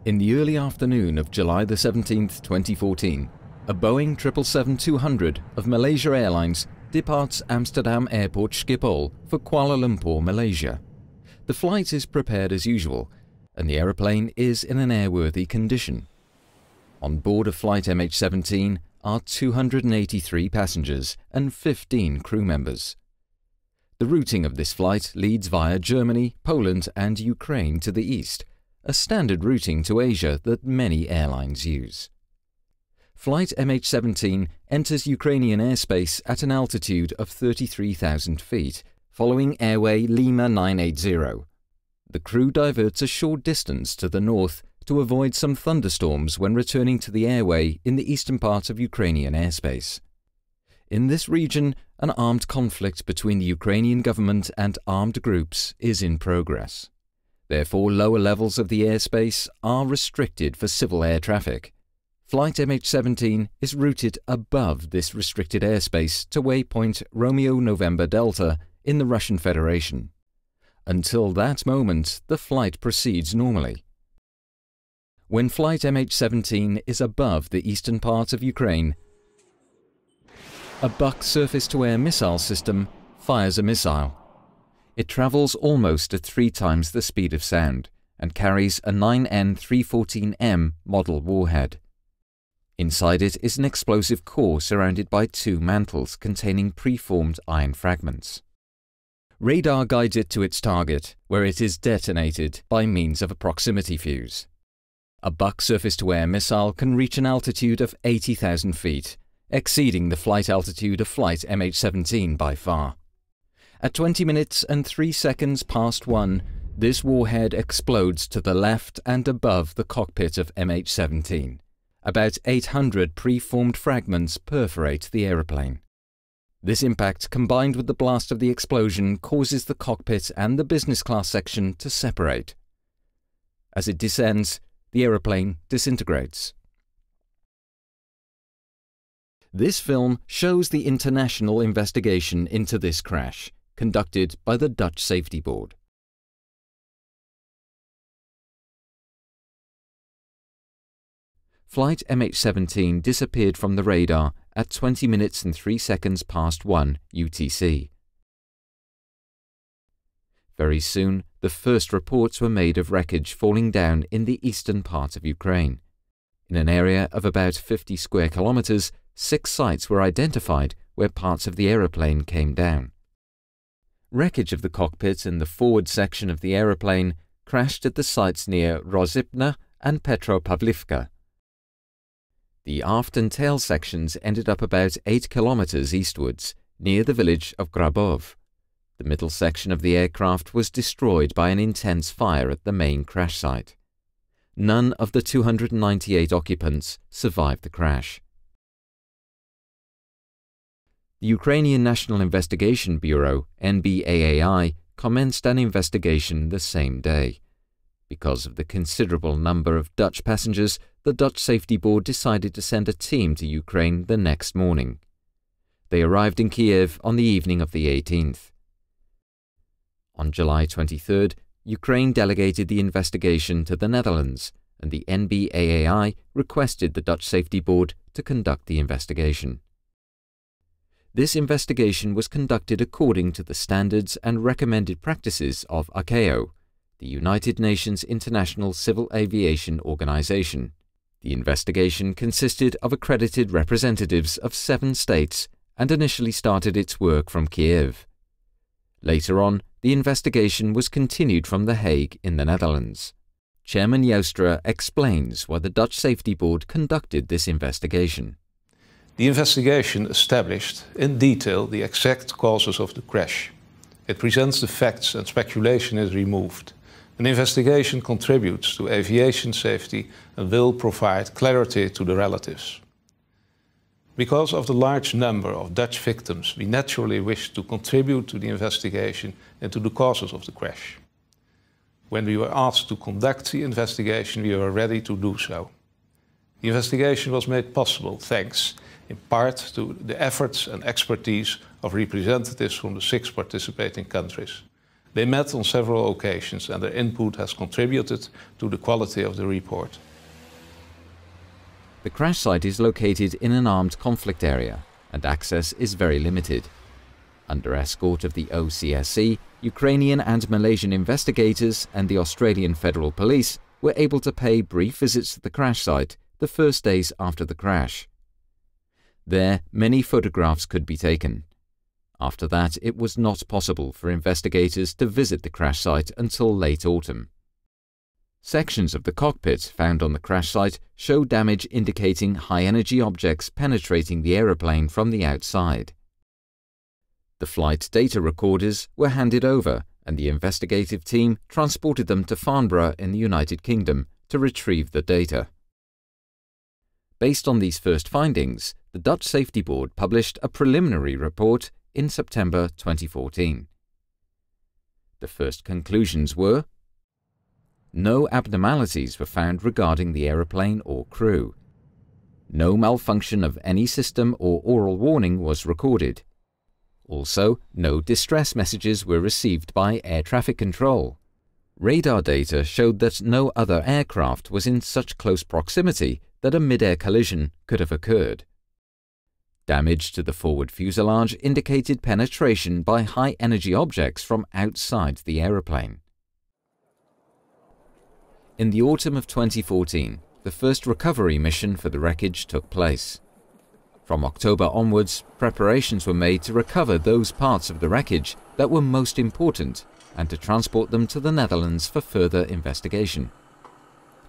In the early afternoon of July the 17th, 2014, a Boeing 777-200 of Malaysia Airlines departs Amsterdam Airport Schiphol for Kuala Lumpur, Malaysia. The flight is prepared as usual, and the aeroplane is in an airworthy condition. On board of flight MH17 are 283 passengers and 15 crew members. The routing of this flight leads via Germany, Poland and Ukraine to the east, a standard routing to Asia that many airlines use. Flight MH17 enters Ukrainian airspace at an altitude of 33,000 feet, following airway Lima 980. The crew diverts a short distance to the north to avoid some thunderstorms when returning to the airway in the eastern part of Ukrainian airspace. In this region, an armed conflict between the Ukrainian government and armed groups is in progress. Therefore, lower levels of the airspace are restricted for civil air traffic. Flight MH17 is routed above this restricted airspace to waypoint Romeo November Delta in the Russian Federation. Until that moment, the flight proceeds normally. When flight MH17 is above the eastern part of Ukraine, a Buk surface-to-air missile system fires a missile. It travels almost at 3 times the speed of sound and carries a 9N314M model warhead. Inside it is an explosive core surrounded by 2 mantles containing preformed iron fragments. Radar guides it to its target, where it is detonated by means of a proximity fuse. A Buk surface-to-air missile can reach an altitude of 80,000 feet, exceeding the flight altitude of flight MH17 by far. At 20 minutes and 3 seconds past 1, this warhead explodes to the left and above the cockpit of MH17. About 800 preformed fragments perforate the aeroplane. This impact, combined with the blast of the explosion, causes the cockpit and the business class section to separate. As it descends, the aeroplane disintegrates. This film shows the international investigation into this crash, conducted by the Dutch Safety Board. Flight MH17 disappeared from the radar at 20 minutes and 3 seconds past 1 UTC. Very soon, the first reports were made of wreckage falling down in the eastern part of Ukraine. In an area of about 50 square kilometers, 6 sites were identified where parts of the aeroplane came down. Wreckage of the cockpit and the forward section of the aeroplane crashed at the sites near Rozipna and Petropavlivka. The aft and tail sections ended up about 8 kilometers eastwards, near the village of Grabov. The middle section of the aircraft was destroyed by an intense fire at the main crash site. None of the 298 occupants survived the crash. The Ukrainian National Investigation Bureau, NBAAI, commenced an investigation the same day. Because of the considerable number of Dutch passengers, the Dutch Safety Board decided to send a team to Ukraine the next morning. They arrived in Kiev on the evening of the 18th. On July 23rd, Ukraine delegated the investigation to the Netherlands, and the NBAAI requested the Dutch Safety Board to conduct the investigation. This investigation was conducted according to the standards and recommended practices of ICAO, the United Nations International Civil Aviation Organization. The investigation consisted of accredited representatives of 7 states and initially started its work from Kiev. Later on, the investigation was continued from The Hague in the Netherlands. Chairman EuroZpravy explains why the Dutch Safety Board conducted this investigation. The investigation established in detail the exact causes of the crash. It presents the facts and speculation is removed. An investigation contributes to aviation safety and will provide clarity to the relatives. Because of the large number of Dutch victims, we naturally wish to contribute to the investigation into the causes of the crash. When we were asked to conduct the investigation, we were ready to do so. The investigation was made possible thanks, in part, to the efforts and expertise of representatives from the 6 participating countries. They met on several occasions and their input has contributed to the quality of the report. The crash site is located in an armed conflict area and access is very limited. Under escort of the OCSC, Ukrainian and Malaysian investigators and the Australian Federal Police were able to pay brief visits to the crash site the first days after the crash. There, many photographs could be taken. After that, it was not possible for investigators to visit the crash site until late autumn. Sections of the cockpit found on the crash site show damage indicating high-energy objects penetrating the aeroplane from the outside. The flight data recorders were handed over and the investigative team transported them to Farnborough in the United Kingdom to retrieve the data. Based on these first findings, the Dutch Safety Board published a preliminary report in September 2014. The first conclusions were: no abnormalities were found regarding the aeroplane or crew. No malfunction of any system or oral warning was recorded. Also, no distress messages were received by air traffic control. Radar data showed that no other aircraft was in such close proximity that a mid-air collision could have occurred. Damage to the forward fuselage indicated penetration by high-energy objects from outside the aeroplane. In the autumn of 2014, the first recovery mission for the wreckage took place. From October onwards, preparations were made to recover those parts of the wreckage that were most important and to transport them to the Netherlands for further investigation.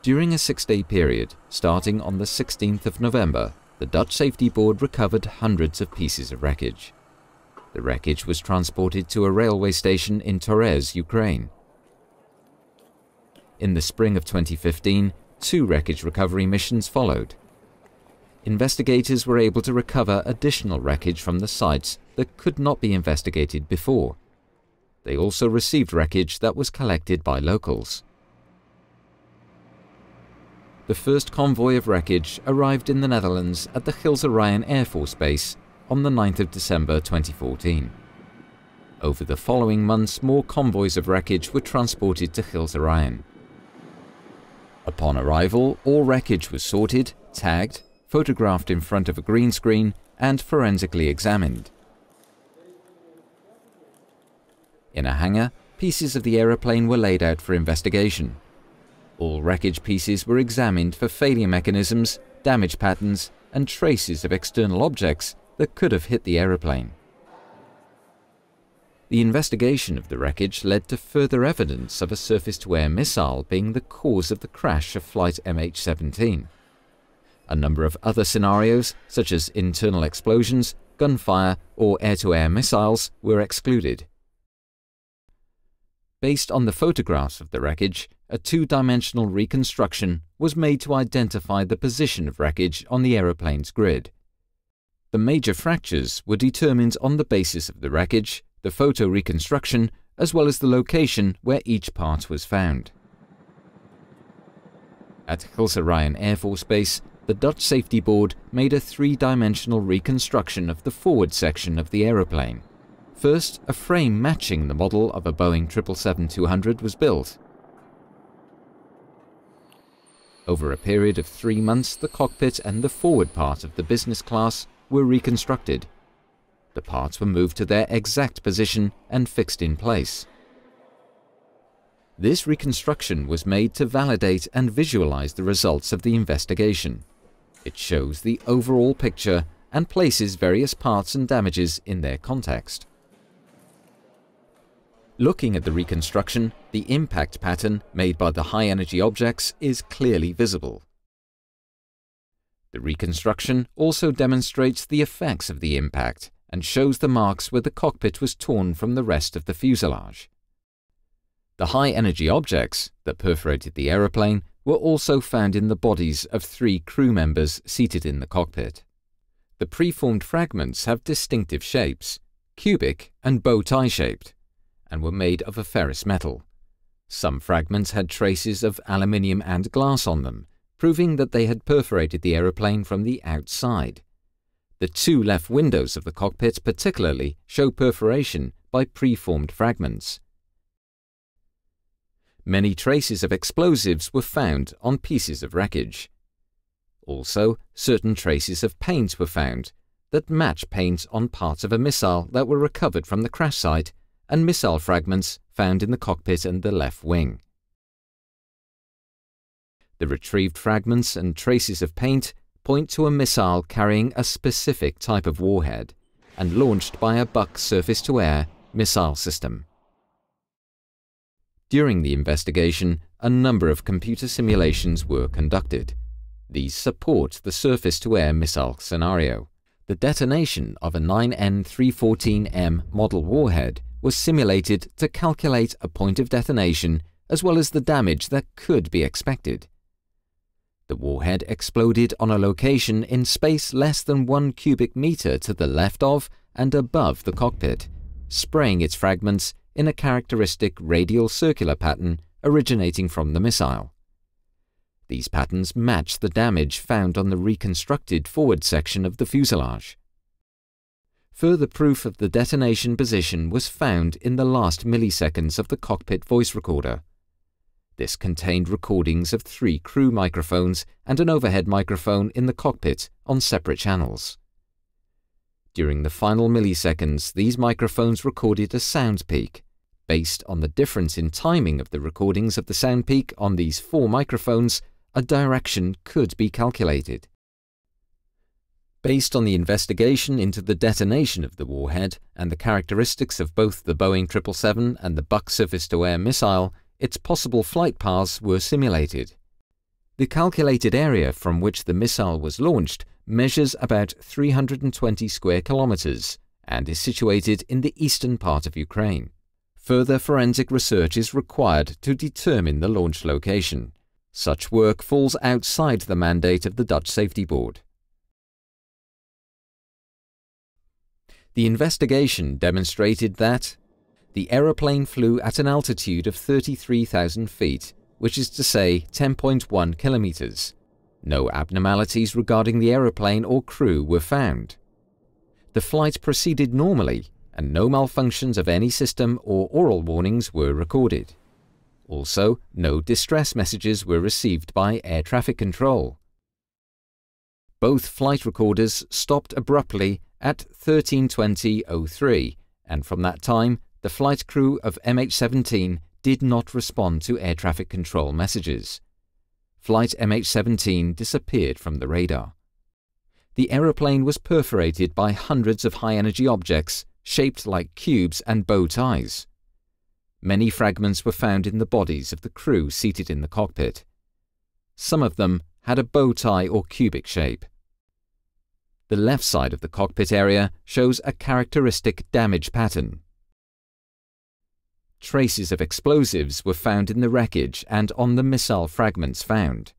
During a 6-day period, starting on the 16th of November, the Dutch Safety Board recovered hundreds of pieces of wreckage. The wreckage was transported to a railway station in Torez, Ukraine. In the spring of 2015, 2 wreckage recovery missions followed. Investigators were able to recover additional wreckage from the sites that could not be investigated before. They also received wreckage that was collected by locals. The first convoy of wreckage arrived in the Netherlands at the Gilze-Rijen Air Force Base on the 9th of December 2014. Over the following months, more convoys of wreckage were transported to Gilze-Rijen. Upon arrival, all wreckage was sorted, tagged, photographed in front of a green screen, and forensically examined. In a hangar, pieces of the aeroplane were laid out for investigation. All wreckage pieces were examined for failure mechanisms, damage patterns, and traces of external objects that could have hit the aeroplane. The investigation of the wreckage led to further evidence of a surface-to-air missile being the cause of the crash of flight MH17. A number of other scenarios, such as internal explosions, gunfire, or air-to-air missiles, were excluded. Based on the photographs of the wreckage, a 2-dimensional reconstruction was made to identify the position of wreckage on the aeroplane's grid. The major fractures were determined on the basis of the wreckage, the photo reconstruction, as well as the location where each part was found. At Gilze-Rijen Air Force Base, the Dutch Safety Board made a 3-dimensional reconstruction of the forward section of the aeroplane. First, a frame matching the model of a Boeing 777-200 was built. Over a period of 3 months, the cockpit and the forward part of the business class were reconstructed. The parts were moved to their exact position and fixed in place. This reconstruction was made to validate and visualize the results of the investigation. It shows the overall picture and places various parts and damages in their context. Looking at the reconstruction, the impact pattern made by the high-energy objects is clearly visible. The reconstruction also demonstrates the effects of the impact and shows the marks where the cockpit was torn from the rest of the fuselage. The high-energy objects that perforated the aeroplane were also found in the bodies of 3 crew members seated in the cockpit. The preformed fragments have distinctive shapes, cubic and bow tie shaped, and were made of a ferrous metal. Some fragments had traces of aluminium and glass on them, proving that they had perforated the aeroplane from the outside. The 2 left windows of the cockpit particularly show perforation by preformed fragments. Many traces of explosives were found on pieces of wreckage. Also, certain traces of paint were found that match paint on parts of a missile that were recovered from the crash site and missile fragments found in the cockpit and the left wing. The retrieved fragments and traces of paint point to a missile carrying a specific type of warhead and launched by a Buck surface-to-air missile system. During the investigation, a number of computer simulations were conducted. These support the surface-to-air missile scenario. The detonation of a 9N314M model warhead was simulated to calculate a point of detonation as well as the damage that could be expected. The warhead exploded on a location in space less than 1 cubic meter to the left of and above the cockpit, spraying its fragments in a characteristic radial circular pattern originating from the missile. These patterns match the damage found on the reconstructed forward section of the fuselage. Further proof of the detonation position was found in the last milliseconds of the cockpit voice recorder. This contained recordings of 3 crew microphones and an overhead microphone in the cockpit on separate channels. During the final milliseconds, these microphones recorded a sound peak. Based on the difference in timing of the recordings of the sound peak on these 4 microphones, a direction could be calculated. Based on the investigation into the detonation of the warhead and the characteristics of both the Boeing 777 and the Buck surface-to-air missile, its possible flight paths were simulated. The calculated area from which the missile was launched measures about 320 square kilometers and is situated in the eastern part of Ukraine. Further forensic research is required to determine the launch location. Such work falls outside the mandate of the Dutch Safety Board. The investigation demonstrated that the aeroplane flew at an altitude of 33,000 feet, which is to say 10.1 kilometers. No abnormalities regarding the aeroplane or crew were found. The flight proceeded normally, and no malfunctions of any system or oral warnings were recorded. Also, no distress messages were received by air traffic control. Both flight recorders stopped abruptly at 13:20:03, and from that time, the flight crew of MH17 did not respond to air traffic control messages. Flight MH17 disappeared from the radar. The aeroplane was perforated by hundreds of high-energy objects shaped like cubes and bow ties. Many fragments were found in the bodies of the crew seated in the cockpit. Some of them had a bow tie or cubic shape. The left side of the cockpit area shows a characteristic damage pattern. Traces of explosives were found in the wreckage and on the missile fragments found.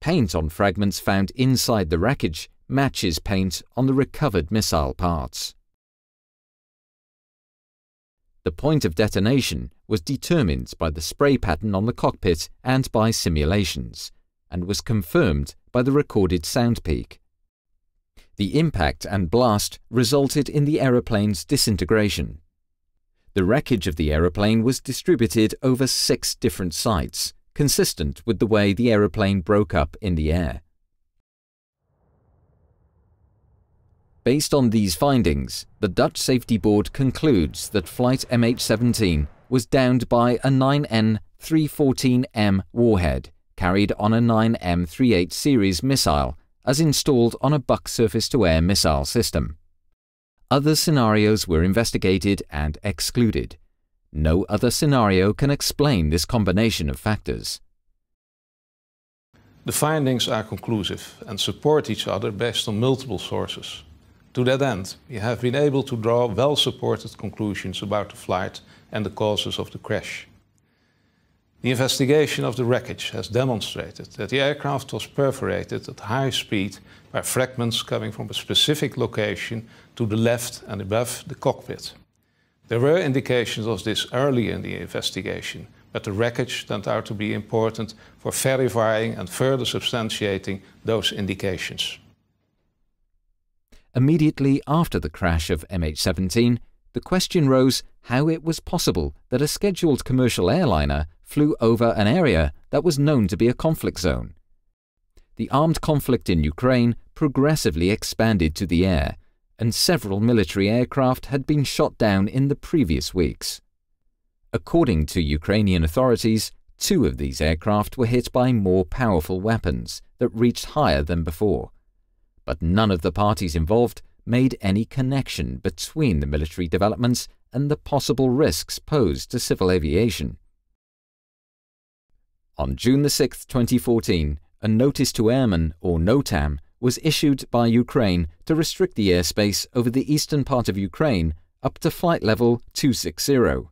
Paint on fragments found inside the wreckage matches paint on the recovered missile parts. The point of detonation was determined by the spray pattern on the cockpit and by simulations, and was confirmed by the recorded sound peak. The impact and blast resulted in the aeroplane's disintegration. The wreckage of the aeroplane was distributed over 6 different sites, consistent with the way the aeroplane broke up in the air. Based on these findings, the Dutch Safety Board concludes that Flight MH17 was downed by a 9N314M warhead carried on a 9M38 series missile as installed on a Buck surface-to-air missile system. Other scenarios were investigated and excluded. No other scenario can explain this combination of factors. The findings are conclusive and support each other based on multiple sources. To that end, we have been able to draw well-supported conclusions about the flight and the causes of the crash. The investigation of the wreckage has demonstrated that the aircraft was perforated at high speed by fragments coming from a specific location to the left and above the cockpit. There were indications of this early in the investigation, but the wreckage turned out to be important for verifying and further substantiating those indications. Immediately after the crash of MH17, the question rose how it was possible that a scheduled commercial airliner flew over an area that was known to be a conflict zone. The armed conflict in Ukraine progressively expanded to the air, and several military aircraft had been shot down in the previous weeks. According to Ukrainian authorities, 2 of these aircraft were hit by more powerful weapons that reached higher than before, but none of the parties involved made any connection between the military developments and the possible risks posed to civil aviation. On June 6, 2014, a Notice to Airmen, or NOTAM, was issued by Ukraine to restrict the airspace over the eastern part of Ukraine up to flight level 260.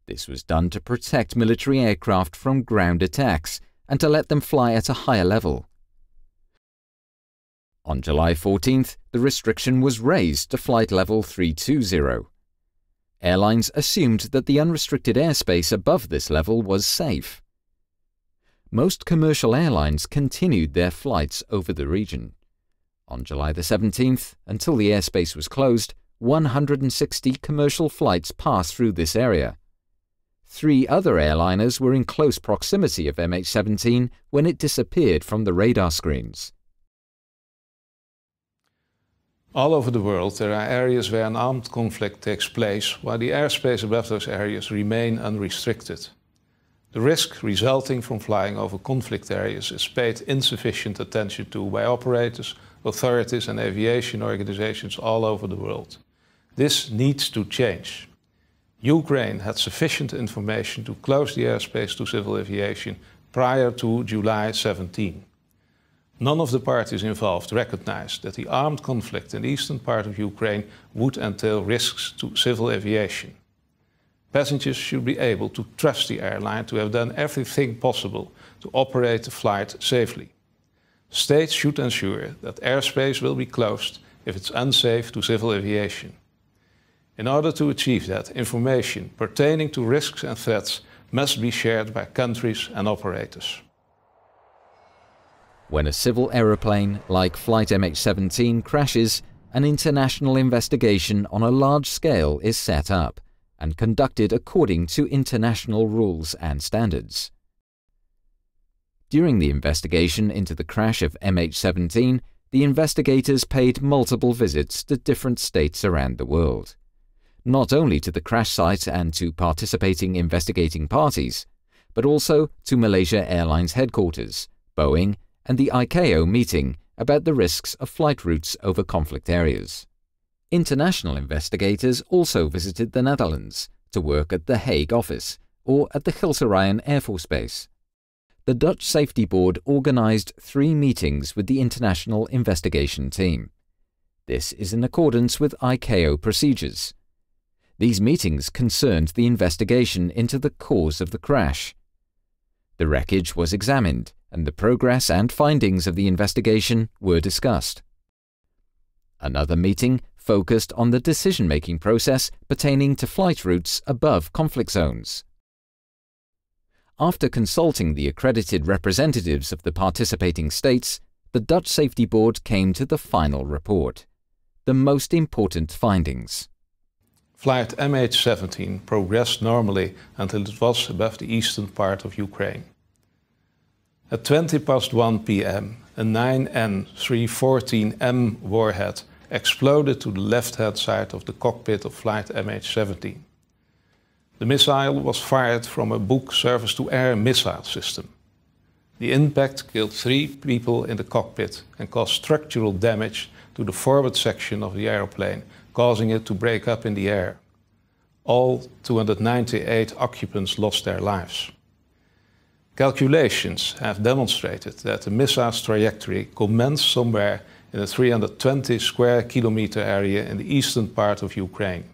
This was done to protect military aircraft from ground attacks and to let them fly at a higher level. On July 14th, the restriction was raised to flight level 320. Airlines assumed that the unrestricted airspace above this level was safe. Most commercial airlines continued their flights over the region. On July the 17th, until the airspace was closed, 160 commercial flights passed through this area. 3 other airliners were in close proximity of MH17 when it disappeared from the radar screens. All over the world there are areas where an armed conflict takes place, while the airspace above those areas remain unrestricted. The risk resulting from flying over conflict areas is paid insufficient attention to by operators, authorities and aviation organizations all over the world. This needs to change. Ukraine had sufficient information to close the airspace to civil aviation prior to July 17. None of the parties involved recognized that the armed conflict in the eastern part of Ukraine would entail risks to civil aviation. Passengers should be able to trust the airline to have done everything possible to operate the flight safely. States should ensure that airspace will be closed if it's unsafe to civil aviation. In order to achieve that, information pertaining to risks and threats must be shared by countries and operators. When a civil aeroplane like Flight MH17 crashes, an international investigation on a large scale is set up and conducted according to international rules and standards. During the investigation into the crash of MH17, the investigators paid multiple visits to different states around the world, not only to the crash site and to participating investigating parties, but also to Malaysia Airlines headquarters, Boeing, and the ICAO meeting about the risks of flight routes over conflict areas. International investigators also visited the Netherlands to work at the Hague office or at the Gilze-Rijen Air Force Base. The Dutch Safety Board organized 3 meetings with the international investigation team. This is in accordance with ICAO procedures. These meetings concerned the investigation into the cause of the crash. The wreckage was examined, and the progress and findings of the investigation were discussed. Another meeting focused on the decision-making process pertaining to flight routes above conflict zones. After consulting the accredited representatives of the participating states, the Dutch Safety Board came to the final report, the most important findings. Flight MH17 progressed normally until it was above the eastern part of Ukraine. At 1 p.m, a 9N314M warhead exploded to the left-hand side of the cockpit of Flight MH17. The missile was fired from a Buk surface-to-air missile system. The impact killed 3 people in the cockpit and caused structural damage to the forward section of the aeroplane, causing it to break up in the air. All 298 occupants lost their lives. Calculations have demonstrated that the missile's trajectory commenced somewhere in a 320 square kilometer area in the eastern part of Ukraine.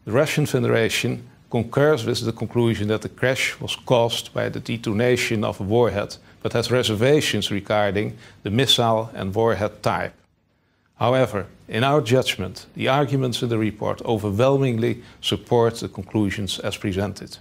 The Russian Federation concurs with the conclusion that the crash was caused by the detonation of a warhead, but has reservations regarding the missile and warhead type. However, in our judgment, the arguments in the report overwhelmingly support the conclusions as presented.